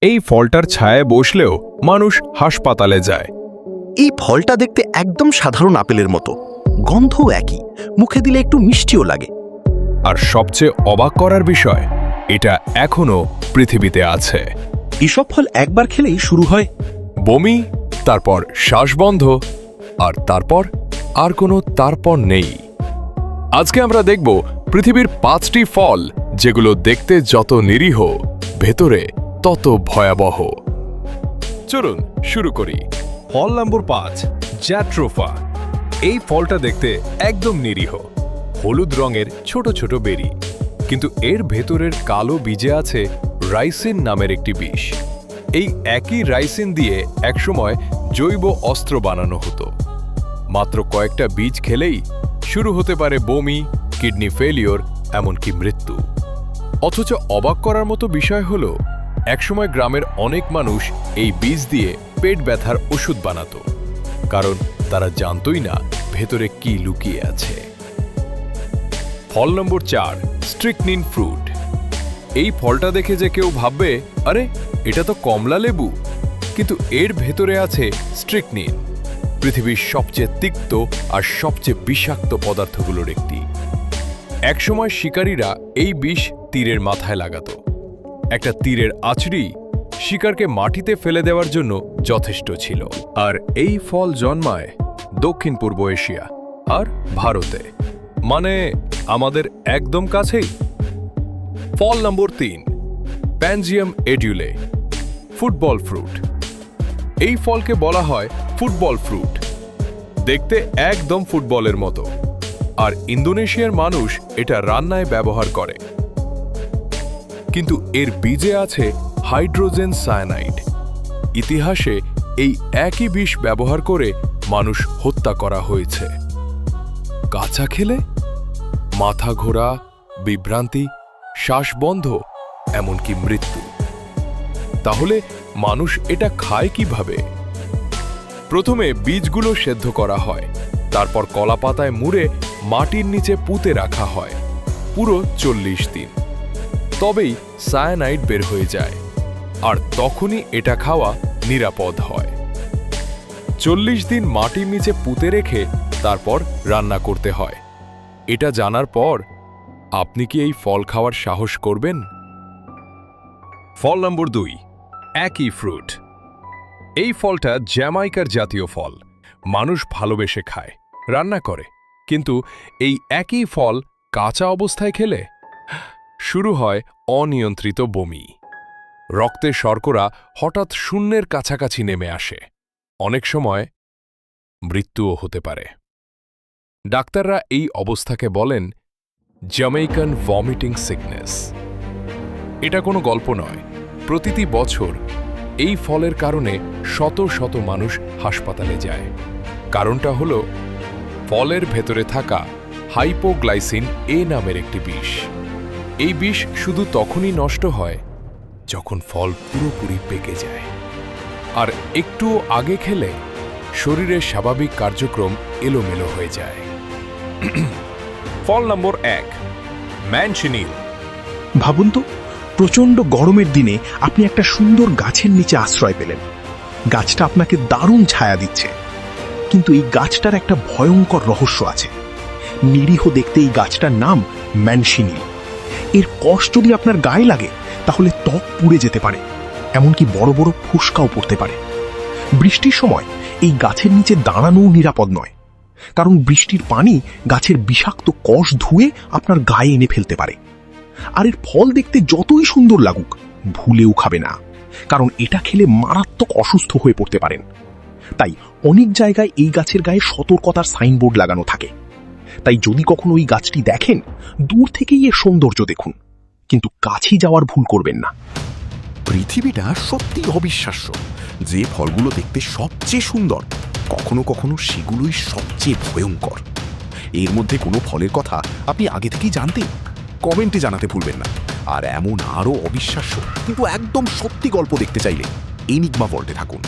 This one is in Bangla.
এই ফলটার ছায়ায় বসলেও মানুষ হাসপাতালে যায়। এই ফলটা দেখতে একদম সাধারণ আপেলের মতো, গন্ধও একই, মুখে দিলে একটু মিষ্টিও লাগে। আর সবচেয়ে অবাক করার বিষয়, এটা এখনো পৃথিবীতে আছে। এসব ফল একবার খেলেই শুরু হয় বমি, তারপর শ্বাসবন্ধ, আর তারপর আর কোনো তারপর নেই। আজকে আমরা দেখব পৃথিবীর 5টি ফল যেগুলো দেখতে যত নিরীহ, ভেতরে তত ভয়াবহ। চলুন শুরু করি। ফল নম্বর 5, জ্যাট্রোফা। এই ফলটা দেখতে একদম নিরীহ, হলুদ রঙের ছোট ছোট বেরি, কিন্তু এর ভেতরের কালো বীজে আছে রাইসিন নামের একটি বিষ। এই একই রাইসিন দিয়ে একসময় জৈব অস্ত্র বানানো হতো। মাত্র কয়েকটা বীজ খেলেই শুরু হতে পারে বমি, কিডনি ফেলিওর, এমনকি মৃত্যু। অথচ অবাক করার মতো বিষয় হলো, একসময় গ্রামের অনেক মানুষ এই বীজ দিয়ে পেট ব্যথার ওষুধ বানাতো, কারণ তারা জানতই না ভেতরে কি লুকিয়ে আছে। ফল নম্বর 4, স্ট্রিকনিন ফ্রুট। এই ফলটা দেখে যে কেউ ভাববে, আরে এটা তো কমলা লেবু, কিন্তু এর ভেতরে আছে স্ট্রিকনিন, পৃথিবীর সবচেয়ে তিক্ত আর সবচেয়ে বিষাক্ত পদার্থগুলোর একটি। একসময় শিকারীরা এই বিষ তীরের মাথায় লাগাতো। একটা তীরের আঁচড়ি শিকারকে মাটিতে ফেলে দেওয়ার জন্য যথেষ্ট ছিল। আর এই ফল জন্মায় দক্ষিণ পূর্ব এশিয়া আর ভারতে, মানে আমাদের একদম কাছেই। ফল নম্বর 3, প্যানজিয়াম এডিউলে, ফুটবল ফ্রুট। এই ফলকে বলা হয় ফুটবল ফ্রুট। দেখতে একদম ফুটবলের মতো, আর ইন্দোনেশিয়ার মানুষ এটা রান্নায় ব্যবহার করে। কিন্তু এর বীজে আছে হাইড্রোজেন সায়ানাইড। ইতিহাসে এই একই বিষ ব্যবহার করে মানুষ হত্যা করা হয়েছে। কাঁচা খেলে মাথা ঘোরা, বিভ্রান্তি, শ্বাসবন্ধ, এমনকি মৃত্যু। তাহলে মানুষ এটা খায় কিভাবে? প্রথমে বীজগুলো সেদ্ধ করা হয়, তারপর কলাপাতায় মুড়ে মাটির নিচে পুঁতে রাখা হয় পুরো 40 দিন। তবেই সায়ানাইড বের হয়ে যায়, আর তখনই এটা খাওয়া নিরাপদ হয়। 40 দিন মাটির নিচে পুঁতে রেখে তারপর রান্না করতে হয়। এটা জানার পর আপনি কি এই ফল খাওয়ার সাহস করবেন? ফল নম্বর 2, একই ফ্রুট। এই ফলটা জ্যামাইকার জাতীয় ফল। মানুষ ভালোবেসে খায়, রান্না করে, কিন্তু এই একই ফল কাঁচা অবস্থায় খেলে শুরু হয় অনিয়ন্ত্রিত বমি। রক্তে শর্করা হঠাৎ শূন্যের কাছাকাছি নেমে আসে, অনেক সময় মৃত্যুও হতে পারে। ডাক্তাররা এই অবস্থাকে বলেন জ্যামাইকান ভমিটিং সিকনেস। এটা কোনো গল্প নয়, প্রতিটি বছর এই ফলের কারণে শত শত মানুষ হাসপাতালে যায়। কারণটা হলো ফলের ভেতরে থাকা হাইপোগ্লাইসিন এ নামের একটি বিষ। এই বিষ শুধু তখনই নষ্ট হয় যখন ফল পুরোপুরি পেকে যায়, আর একটু আগে খেলে শরীরের স্বাভাবিক কার্যক্রম এলোমেলো হয়ে যায়। ফল নম্বর 1, ম্যানচিনিল। ভাবুন তো, প্রচণ্ড গরমের দিনে আপনি একটা সুন্দর গাছের নিচে আশ্রয় পেলেন। গাছটা আপনাকে দারুণ ছায়া দিচ্ছে, কিন্তু এই গাছটার একটা ভয়ঙ্কর রহস্য আছে। নিরীহ দেখতে এই গাছটার নাম ম্যানচিনিল। এর কষ যদি আপনার গায়ে লাগে তাহলে ত্বক পুড়ে যেতে পারে, এমনকি বড় বড় ফুসকাও পড়তে পারে। বৃষ্টির সময় এই গাছের নিচে দাঁড়ানোও নিরাপদ নয়, কারণ বৃষ্টির পানি গাছের বিষাক্ত কষ ধুয়ে আপনার গায়ে এনে ফেলতে পারে। আর এর ফল দেখতে যতই সুন্দর লাগুক, ভুলেও খাবে না, কারণ এটা খেলে মারাত্মক অসুস্থ হয়ে পড়তে পারেন। তাই অনেক জায়গায় এই গাছের গায়ে সতর্কতার সাইনবোর্ড লাগানো থাকে। তাই যদি কখনো ওই গাছটি দেখেন, দূর থেকেই এর সৌন্দর্য দেখুন, কিন্তু কাছে যাওয়ার ভুল করবেন না। পৃথিবীটা সত্যি অবিশ্বাস্য। যে ফলগুলো দেখতে সবচেয়ে সুন্দর, কখনো কখনো সেগুলোই সবচেয়ে ভয়ঙ্কর। এর মধ্যে কোনো ফলের কথা আপনি আগে থেকেই জানতেন? কমেন্টে জানাতে ভুলবেন না। আর এমন আরও অবিশ্বাস্য কিন্তু একদম সত্যি গল্প দেখতে চাইলে এনিগমা ভল্টে থাকুন।